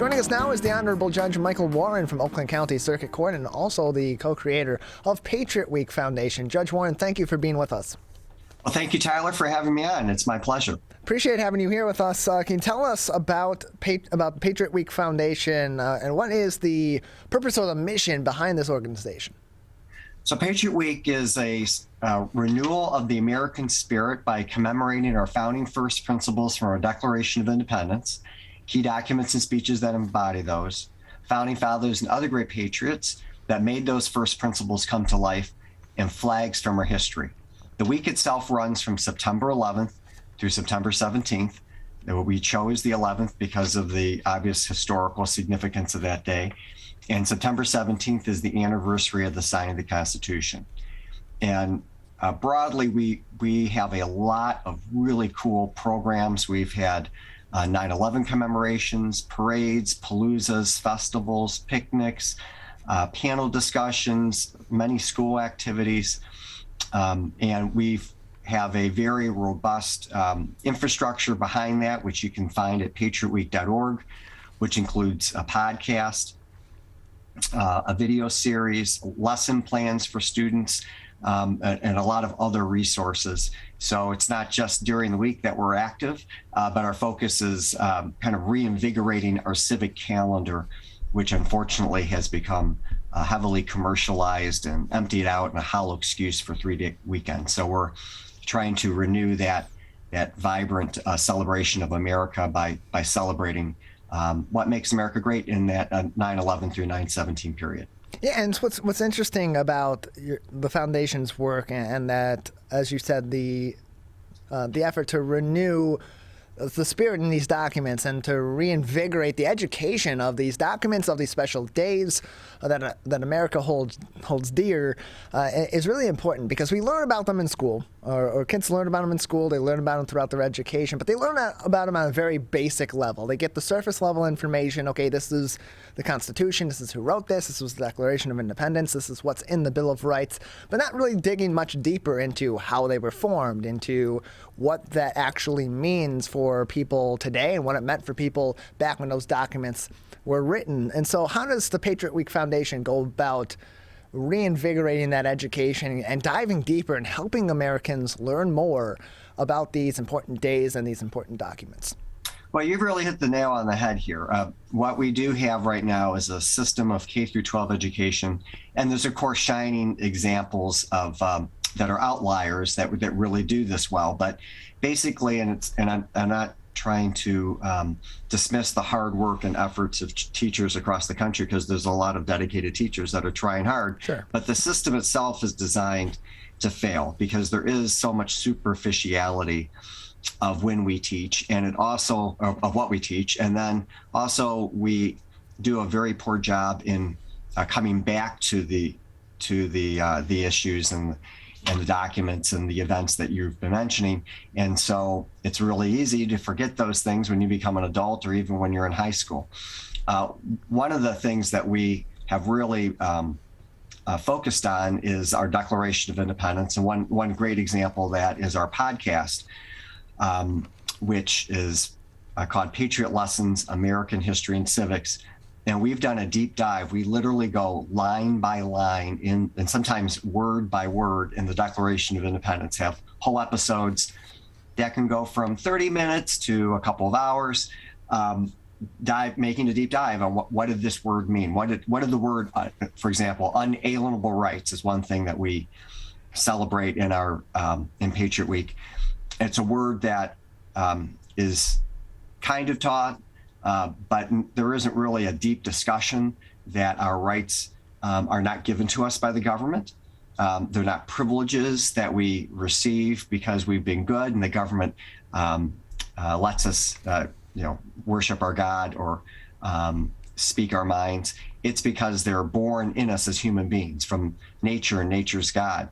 Joining us now is the Honorable Judge Michael Warren from Oakland County Circuit Court and also the co-creator of Patriot Week Foundation. Judge Warren, thank you for being with us. Well, thank you, Tyler, for having me on. It's my pleasure. Appreciate having you here with us. Can you tell us about the Patriot Week Foundation and what is the purpose or the mission behind this organization? So Patriot Week is a renewal of the American spirit by commemorating our founding first principles from our Declaration of Independence, key documents and speeches that embody those, founding fathers and other great patriots that made those first principles come to life, and flags from our history. The week itself runs from September 11th through September 17th. We chose the 11th because of the obvious historical significance of that day. And September 17th is the anniversary of the signing of the Constitution. And broadly, we have a lot of really cool programs. We've had 9/11 commemorations, parades, paloozas, festivals, picnics, panel discussions, many school activities. And we have a very robust infrastructure behind that, which you can find at patriotweek.org, which includes a podcast, a video series, lesson plans for students, and a lot of other resources. So it's not just during the week that we're active, but our focus is kind of reinvigorating our civic calendar, which unfortunately has become heavily commercialized and emptied out in a hollow excuse for 3-day weekends. So we're trying to renew that vibrant celebration of America by celebrating what makes America great in that 9/11 through 9/17 period. Yeah, and what's interesting about the foundation's work and that, as you said, the effort to renew the spirit in these documents and to reinvigorate the education of these documents, of these special days that America holds dear, is really important because we learn about them in school, or kids learn about them in school, they learn about them throughout their education, but they learn about them on a very basic level. They get the surface level information. Okay, this is the Constitution, this is who wrote this was the Declaration of Independence, this is what's in the Bill of Rights, but not really digging much deeper into how they were formed, into what that actually means for people today and what it meant for people back when those documents were written. And so how does the Patriot Week Foundation go about reinvigorating that education and diving deeper and helping Americans learn more about these important days and these important documents? Well, you've really hit the nail on the head here. What we do have right now is a system of K through 12 education, and there's of course shining examples of that are outliers that really do this well. But basically, and I'm not trying to dismiss the hard work and efforts of teachers across the country, because there's a lot of dedicated teachers that are trying hard. Sure. But the system itself is designed to fail because there is so much superficiality of when we teach, and it also of what we teach, and then also we do a very poor job in coming back to the issues and the documents and the events that you've been mentioning. And so it's really easy to forget those things when you become an adult or even when you're in high school. One of the things that we have really focused on is our Declaration of Independence. And one great example of that is our podcast, which is called Patriot Lessons, American History and Civics. And we've done a deep dive. We literally go line by line and sometimes word by word in the Declaration of Independence, have whole episodes that can go from 30 minutes to a couple of hours, making a deep dive on what did this word mean? What did the word, for example, unalienable rights is one thing that we celebrate in our in Patriot Week. It's a word that is kind of taught, but there isn't really a deep discussion that our rights are not given to us by the government. They're not privileges that we receive because we've been good and the government lets us, worship our God or speak our minds. It's because they're born in us as human beings from nature and nature's God,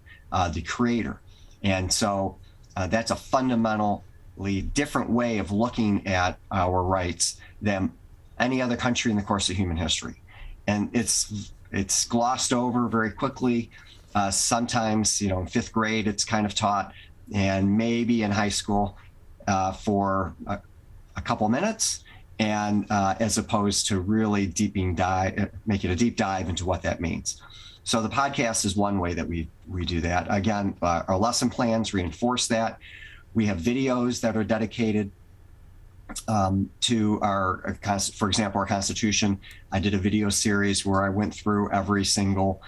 the creator. And so that's a fundamentally different way of looking at our rights than any other country in the course of human history. And it's glossed over very quickly. Sometimes, in fifth grade, it's kind of taught, and maybe in high school for a couple minutes. and as opposed to really making a deep dive into what that means. So the podcast is one way that we do that. Again, our lesson plans reinforce that. We have videos that are dedicated to for example, our Constitution. I did a video series where I went through every single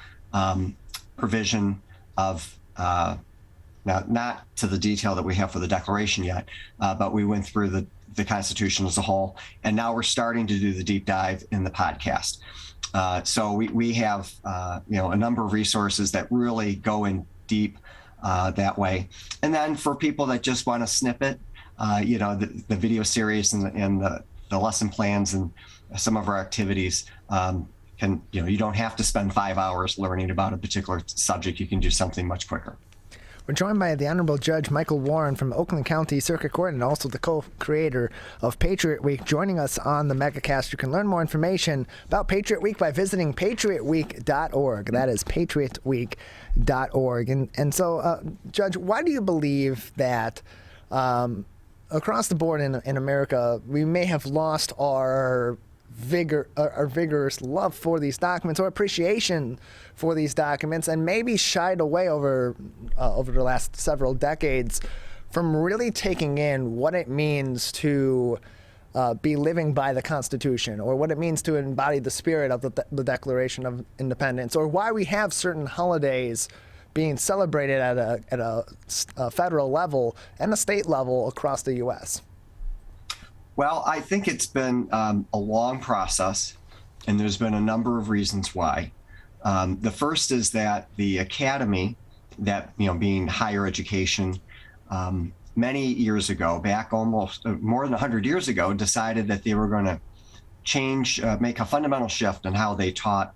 provision of, now not to the detail that we have for the Declaration yet, but we went through the Constitution as a whole, and now we're starting to do the deep dive in the podcast. So we have a number of resources that really go in deep that way. And then for people that just want a snippet, the video series and the lesson plans and some of our activities you don't have to spend 5 hours learning about a particular subject. You can do something much quicker. We're joined by the Honorable Judge Michael Warren from Oakland County Circuit Court and also the co-creator of Patriot Week, joining us on the Megacast. You can learn more information about Patriot Week by visiting patriotweek.org. That is patriotweek.org. And so, Judge, why do you believe that across the board in America, we may have lost our vigorous love for these documents or appreciation for these documents, and maybe shied away over the last several decades from really taking in what it means to be living by the Constitution, or what it means to embody the spirit of the Declaration of Independence, or why we have certain holidays being celebrated at a federal level and a state level across the U.S.? Well, I think it's been a long process, and there's been a number of reasons why. The first is that the academy, that being higher education, many years ago, back almost more than 100 years ago, decided that they were going to make a fundamental shift in how they taught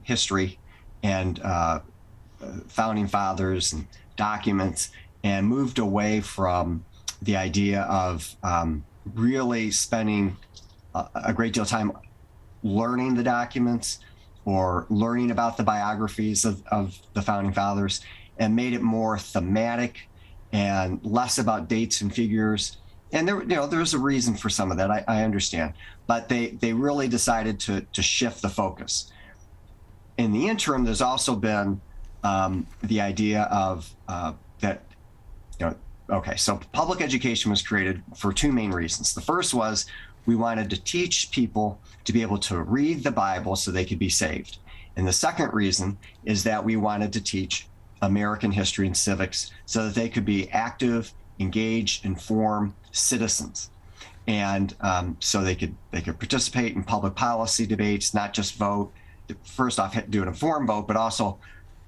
history and founding fathers and documents, and moved away from the idea of really spending a great deal of time learning the documents or learning about the biographies of the founding fathers, and made it more thematic and less about dates and figures. And there's a reason for some of that, I understand, but they really decided to shift the focus. In the interim, there's also been the idea of that, okay, so public education was created for two main reasons. The first was we wanted to teach people to be able to read the Bible so they could be saved. And the second reason is that we wanted to teach American history and civics so that they could be active, engaged, informed citizens. And so they could participate in public policy debates, not just vote. First off, do an informed vote, but also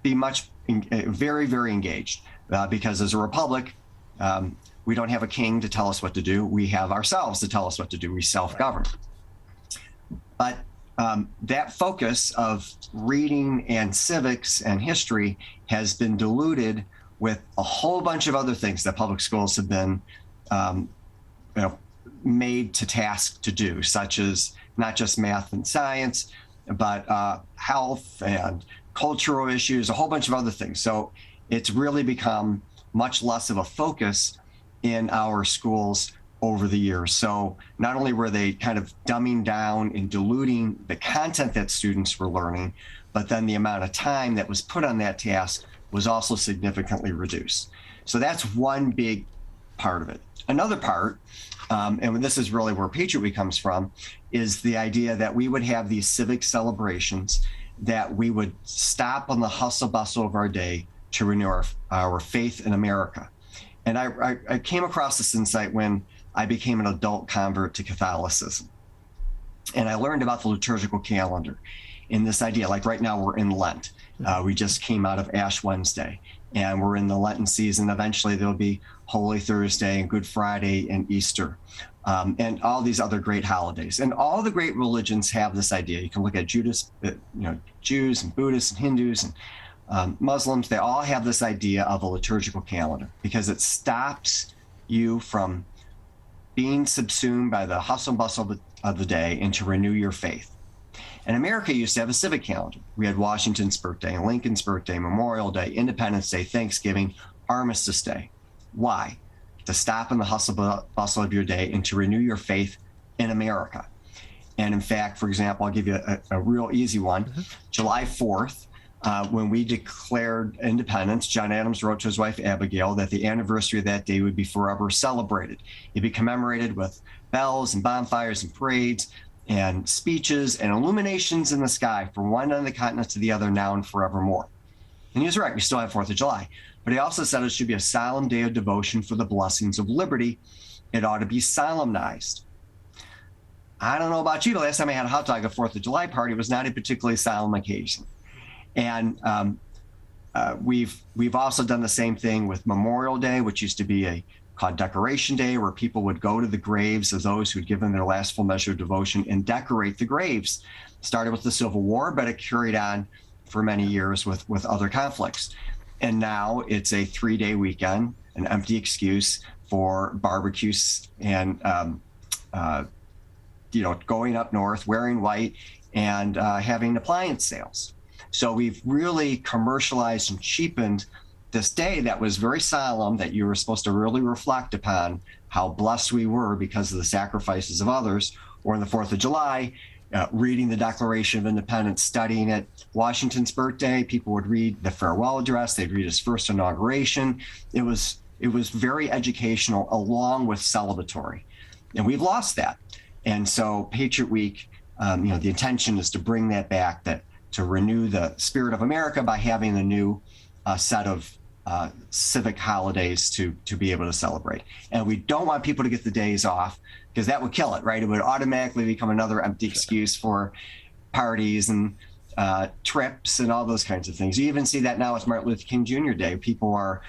be very, very engaged. Because as a republic, we don't have a king to tell us what to do. We have ourselves to tell us what to do. We self-govern. But that focus of reading and civics and history has been diluted with a whole bunch of other things that public schools have been made to task to do, such as not just math and science, but health and cultural issues, a whole bunch of other things. So it's really become much less of a focus in our schools over the years. So not only were they kind of dumbing down and diluting the content that students were learning, but then the amount of time that was put on that task was also significantly reduced. So that's one big part of it. Another part, and this is really where Patriot Week comes from, is the idea that we would have these civic celebrations, that we would stop on the hustle bustle of our day to renew our faith in America. And I came across this insight when I became an adult convert to Catholicism. And I learned about the liturgical calendar in this idea, like right now we're in Lent. We just came out of Ash Wednesday, and we're in the Lenten season. Eventually there'll be Holy Thursday and Good Friday and Easter, and all these other great holidays. And all the great religions have this idea. You can look at Jews and Buddhists and Hindus and Muslims. They all have this idea of a liturgical calendar because it stops you from being subsumed by the hustle and bustle of the day and to renew your faith. And America used to have a civic calendar. We had Washington's birthday, Lincoln's birthday, Memorial Day, Independence Day, Thanksgiving, Armistice Day. Why? To stop in the hustle bustle of your day and to renew your faith in America. And in fact, for example, I'll give you a real easy one. July 4th, when we declared independence, John Adams wrote to his wife, Abigail, that the anniversary of that day would be forever celebrated. It'd be commemorated with bells and bonfires and parades and speeches and illuminations in the sky from one end of the continent to the other, now and forevermore. And he was right, we still have 4th of July. But he also said it should be a solemn day of devotion for the blessings of liberty. It ought to be solemnized. I don't know about you, the last time I had a hot dog at 4th of July party was not a particularly solemn occasion. And we've also done the same thing with Memorial Day, which used to be called Decoration Day, where people would go to the graves of those who'd given their last full measure of devotion and decorate the graves. Started with the Civil War, but it carried on for many years with other conflicts. And now it's a 3-day weekend, an empty excuse for barbecues and going up north, wearing white, and having appliance sales. So we've really commercialized and cheapened this day that was very solemn, that you were supposed to really reflect upon how blessed we were because of the sacrifices of others. Or on the 4th of July, reading the Declaration of Independence, studying it. Washington's birthday, people would read the farewell address. They'd read his first inauguration. It was very educational along with celebratory. And we've lost that. And so Patriot Week, the intention is to bring that back, to renew the spirit of America by having a new set of civic holidays to be able to celebrate. And we don't want people to get the days off, because that would kill it, right? It would automatically become another empty excuse for parties and trips and all those kinds of things. You even see that now with Martin Luther King Jr. Day. People are,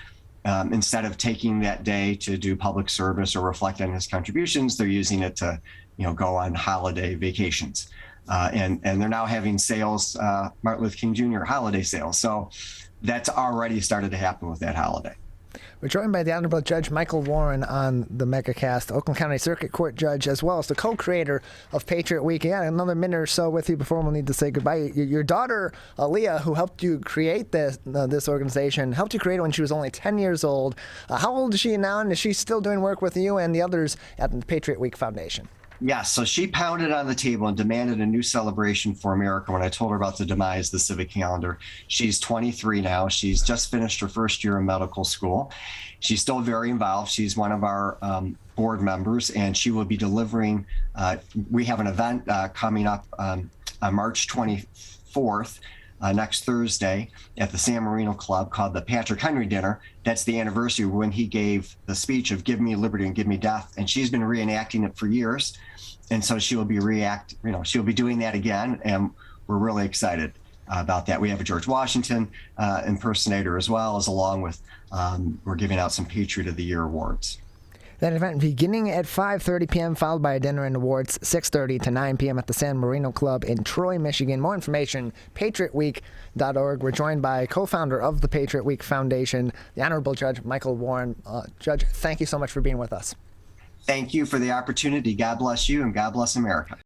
instead of taking that day to do public service or reflect on his contributions, they're using it to go on holiday vacations. And they're now having sales, Martin Luther King Jr. holiday sales. So that's already started to happen with that holiday. We're joined by the Honorable Judge Michael Warren on the Megacast, Oakland County Circuit Court Judge, as well as the co-creator of Patriot Week. Yeah, another minute or so with you before we'll need to say goodbye. Your daughter, Aaliyah, who helped you create this organization, helped you create it when she was only 10 years old. How old is she now, and is she still doing work with you and the others at the Patriot Week Foundation? Yes, so she pounded on the table and demanded a new celebration for America when I told her about the demise of the civic calendar. She's 23 now. She's just finished her first year in medical school. She's still very involved. She's one of our board members, and she will be delivering. We have an event coming up on March 24th, next Thursday, at the San Marino Club called the Patrick Henry Dinner. That's the anniversary when he gave the speech of "Give me liberty and give me death," and she's been reenacting it for years. And so she will be she'll be doing that again, and we're really excited about that. We have a George Washington impersonator as well, as along with we're giving out some Patriot of the Year awards. That event beginning at 5:30 p.m., followed by a dinner and awards 6:30 to 9 p.m. at the San Marino Club in Troy, Michigan. More information, patriotweek.org. We're joined by co-founder of the Patriot Week Foundation, the Honorable Judge Michael Warren. Judge, thank you so much for being with us. Thank you for the opportunity. God bless you, and God bless America.